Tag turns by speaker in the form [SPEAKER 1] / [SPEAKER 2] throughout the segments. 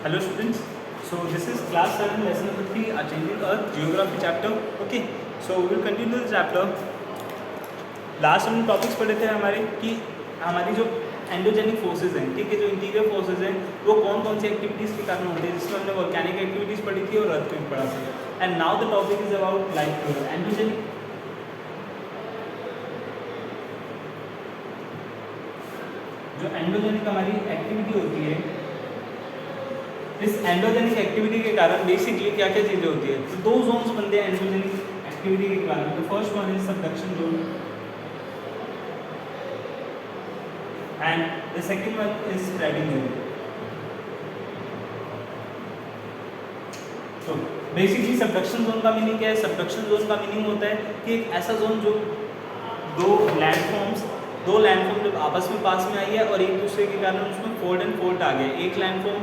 [SPEAKER 1] Hello students, so this is class 7 lesson number 3 Changing Earth Geography chapter. Okay, so we will continue the chapter. Last हमने topics पढ़े थे हमारे कि हमारी जो एंडोजेनिक फोर्सेज हैं, ठीक है, जो इंटीरियर फोर्सेज हैं वो कौन कौन सी एक्टिविटीज़ के कारण होते हैं, जिसमें हमने वॉल्केनिक एक्टिविटीज़ पढ़ी थी और अर्थक्वेक पढ़ा था. And now the topic is about like endogenic. जो एंडोजेनिक हमारी एक्टिविटी होती है, इस एंडोजेनिक एक्टिविटी के कारण बेसिकली क्या क्या चीज़ें होती है. तो दो जोन्स बनते हैं एंडोजेनिक एक्टिविटी के कारण. The first one is subduction zone and the second one is spreading zone. तो बेसिकली सबडक्शन जोन का मीनिंग क्या है? सबडक्शन जोन का मीनिंग होता है कि एक ऐसा जोन जो दो लैंडफॉर्म जब आपस में पास में आई है और एक दूसरे के कारण उसमें फोल्ड एंड फोल्ड आ गया. एक लैंडफॉर्म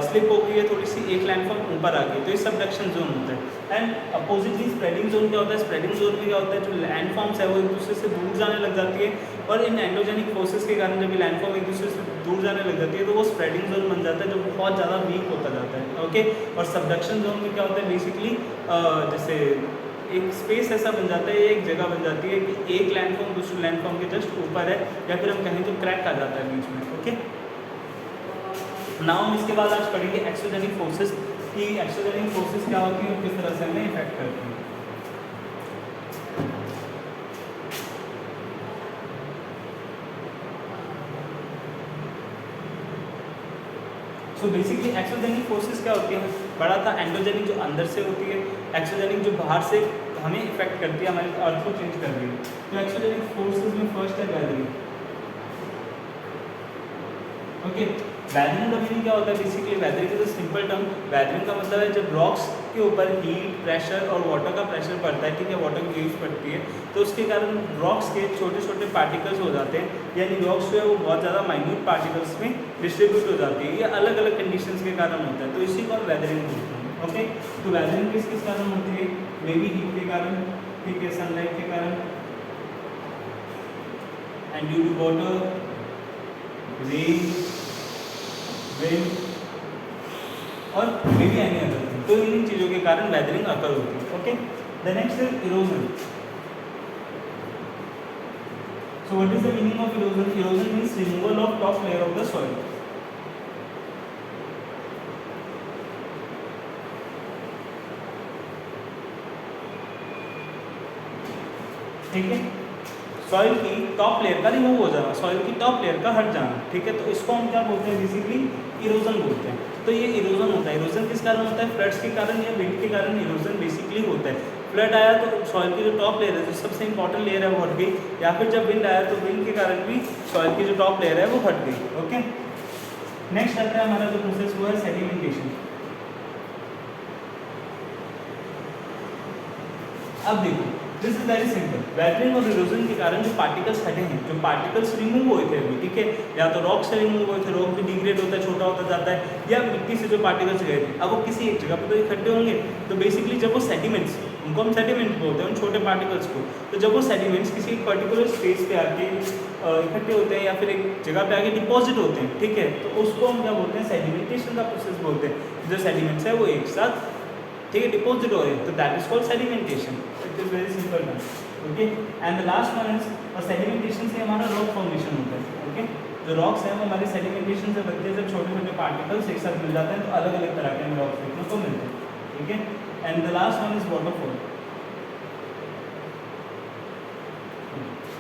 [SPEAKER 1] स्लिप हो गई है थोड़ी सी, एक लैंडफॉर्म ऊपर आ गई, तो ये सबडक्शन जोन होता है. एंड अपोजिटली स्प्रेडिंग जोन क्या होता है? स्प्रेडिंग जोन में क्या होता है, जो लैंडफॉर्म्स है वो एक दूसरे से दूर जाने लग जाती है और इन एंडोजेनिक फोर्सेस के कारण जब ये लैंडफॉर्म एक दूसरे से दूर जाने लग जाती है तो वो स्प्रेडिंग जोन बन जाता है, जो बहुत ज़्यादा वीक होता जाता है. ओके, और सबडक्शन जोन में क्या होता है बेसिकली, जैसे एक स्पेस ऐसा बन जाता है, एक जगह बन जाती है कि एक लैंडफॉर्म दूसरे लैंडफॉर्म के जस्ट ऊपर है, या फिर हम कहें तो क्रैक आ जाता है बीच में. ओके, नाउ हम इसके बाद आज पढ़ेंगे एक्सोजेनिक फोर्सेस की एक्सोजेनिक फोर्सेस क्या होती है और किस तरह से हमें इफेक्ट करती है. सो बेसिकली एक्सोजेनिक फोर्सेस क्या होती है? बड़ा था एंडोजेनिक जो अंदर से होती है, एक्सोजेनिक जो बाहर से हमें इफेक्ट करती है, हमारे अर्थ को चेंज कर रही है. तो एक्सोजेनिक फोर्सेस में फर्स्ट है वेदरिंग. ओके, वेदरिंग का मीनिंग क्या होता है? Basically weathering is a simple term. Weathering का मतलब है जब रॉक्स के ऊपर हीट, प्रेशर और वाटर का प्रेशर पड़ता है, ठीक है, वाटर की वेव्स पड़ती है, तो उसके कारण रॉक्स के छोटे छोटे पार्टिकल्स हो जाते हैं, यानी रॉक्स जो है वो बहुत ज़्यादा माइन्यूट पार्टिकल्स में डिस्ट्रीब्यूट हो जाती है. ये अलग अलग कंडीशंस के कारण होता है, तो इसी को हम वेदरिंग बोलते हैं. ओके, तो वेदरिंग किस किस कारण होती है? मे बी हीट के कारण, ठीक है, सनलाइट के कारण, and due to water, rain, wind और may be any other thing. तो इन चीज़ों के कारण वेदरिंग अकर होती है. Okay, the next is erosion. So what is the meaning of erosion? Erosion means removal of top layer of the soil. ठीक है, सॉइल की टॉप लेयर का रिमूव हो जाना, सॉइल की टॉप लेयर का हट जाना. ठीक है, तो इसको हम क्या बोलते हैं? बेसिकली इरोजन बोलते हैं. तो ये इरोजन होता है. इरोजन किस कारण होता है? फ्लड्स के कारण या विंड के कारण इरोजन बेसिकली होता है. फ्लड आया तो सॉइल की जो टॉप लेयर है, जो सबसे इंपॉर्टेंट लेयर है, वो हट गई, या फिर जब विंड आया तो विंड के कारण भी सॉइल की जो टॉप लेयर है वो हट गई. ओके, नेक्स्ट आता है हमारा जो प्रोसेस वो है सेडिमेंटेशन. अब देखो, this is very simple. Weathering और इरोजन के कारण जो पार्टिकल्स हटे हैं, जो पार्टिकल्स रिमूव हुए थे अभी, ठीक है, या तो रॉक से रिमूव हुए थे, रॉक भी डिग्रेड होता है, छोटा होता जाता है, या मिट्टी से जो पार्टिकल्स गए थे, अब वो किसी एक जगह पर तो इकट्ठे होंगे. तो बेसिकली जब वो सेडिमेंट्स, उनको हम सेडिमेंट बोलते हैं उन छोटे पार्टिकल्स को, तो जब वो सेडिमेंट्स किसी एक पर्टिकुलर स्पेस पे आके इकट्ठे होते हैं या फिर एक जगह पे आके डिपॉजिट होते हैं, ठीक है, तो उसको हम क्या बोलते हैं? सेडिमेंटेशन का प्रोसेस बोलते हैं. जो सेडिमेंट्स है वो एक साथ, ठीक है, डिपॉजिट हो रहे हैं, तो that is called sedimentation. It is very simple term. Okay, and the last one is, और सेडिमेंटेशन से हमारा रॉक फॉर्मेशन होता है. ओके, जो रॉक्स हैं वो हमारे सेडिमेंटेशन से बनते हैं, जब छोटे छोटे पार्टिकल्स एक साथ मिल जाते हैं तो अलग अलग तरह के हमें रॉक्स देखने को मिलते हैं. ठीक है, and the last one is waterfall.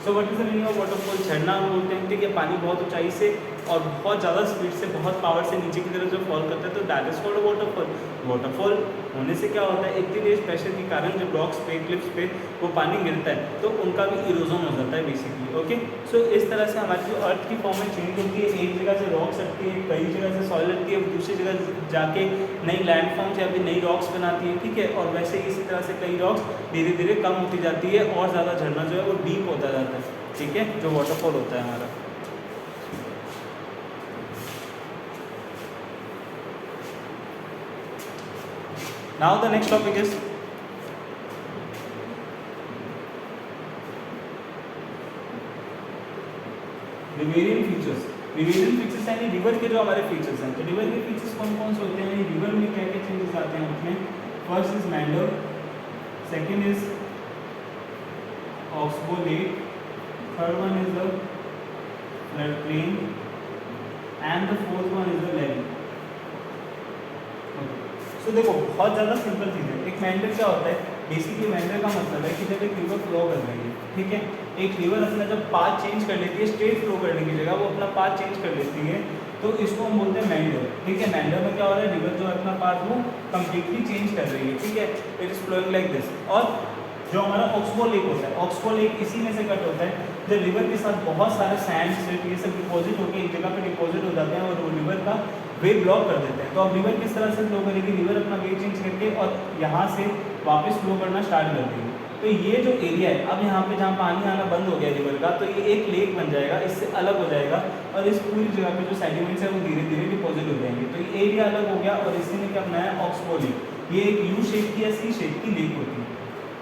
[SPEAKER 1] So what is the meaning of waterfall? झरना हम बोलते हैं, ठीक है, पानी बहुत ऊंचाई से और बहुत ज़्यादा स्पीड से, बहुत पावर से नीचे की तरफ जो फॉल करता है, तो that is called waterfall. Waterfall होने से क्या होता है? इतनी प्रेशर के कारण जब रॉक्स पे, क्लिप्स पे वो पानी गिरता है तो उनका भी इरोजन हो जाता है बेसिकली. ओके, सो इस तरह से हमारी जो अर्थ की फॉर्म है चेंज होती है. एक जगह से रॉक्स हटती है, कई जगह से सॉइल हटती है, दूसरी जगह जाके नई लैंडफॉर्म्स या फिर नई रॉक्स बनाती है. ठीक है, और वैसे इसी तरह से कई रॉक्स धीरे धीरे कम होती जाती है और ज़्यादा झरना जो है वो डीप होता जाता है. ठीक है, जो वाटरफॉल होता है हमारा. Now the next topic is riverine features. Riverine features features यानी रिवर के जो हमारे फीचर्स हैं, तो रिवर के फीचर्स कौन कौन से होते हैं, यानी रिवर में क्या क्या चेंजेस आते हैं उसमें। First is meander, second is oxbow lake, third one is the flood plain and the fourth one is the levee. So देखो बहुत ज़्यादा सिंपल चीज़ है। एक मेंडर क्या होता है, बेसिकली मेंडर का मतलब है कि जब एक रिवर फ्लो कर रही है, ठीक है, एक रिवर अपना जब पाथ चेंज कर लेती है, स्ट्रेट फ्लो करने की जगह वो अपना पाथ चेंज कर लेती है, तो इसको हम बोलते हैं मेंडर, ठीक है। मेंडर में क्या हो रहा है, रिवर जो है अपना पाथ वो कम्प्लीटली चेंज कर रही है, ठीक है, it is flowing like this. और जो हमारा ऑक्सबो लेक होता है, ऑक्सबो लेक इसी में से कट होता है जब रिवर के साथ बहुत सारे सैंड सिट ये सब डिपॉजिट होकर एक जगह पे डिपॉजिट हो जाते हैं और वो रिवर का वे ब्लॉक कर देते हैं। तो अब रिवर किस तरह से फ्लो करेगी, रिवर अपना वे चेंज करके और यहाँ से वापस फ्लो करना स्टार्ट कर देगी। तो ये जो एरिया है, अब यहाँ पे जहाँ पानी आना बंद हो गया रिवर का, तो ये एक लेक बन जाएगा, इससे अलग हो जाएगा और इस पूरी जगह पे जो सेडिमेंट्स है वो धीरे धीरे डिपॉजिट हो जाएंगे। तो ये एरिया अलग हो गया और इसी ने क्या बनाया, ऑक्सबो लेक। ये एक यू शेप की या सी शेप की लेक होती है।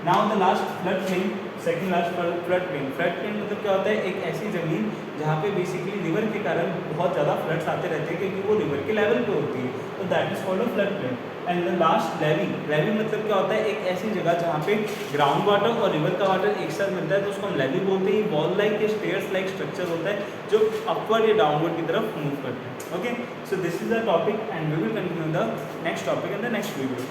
[SPEAKER 1] Now the last flood plain, second last flood plain. Flood plain मतलब क्या होता है, एक ऐसी ज़मीन जहाँ पे बेसिकली रिवर के कारण बहुत ज़्यादा फ्लड्स आते रहते हैं क्योंकि वो रिवर के लेवल पे होती है, तो that is called a flood plain. And the last levee. Levee मतलब क्या होता है, एक ऐसी जगह जहाँ पे ग्राउंड वाटर और रिवर का वाटर एक साथ मिलता है, तो उसको हम लेवी बोलते हैं। वॉल लाइक या स्टेयर्स लाइक स्ट्रक्चर होता है जो अपवर्ड या डाउनवर्ड की तरफ मूव करते हैं। Okay, so this is the topic and we will continue the next topic in the next video.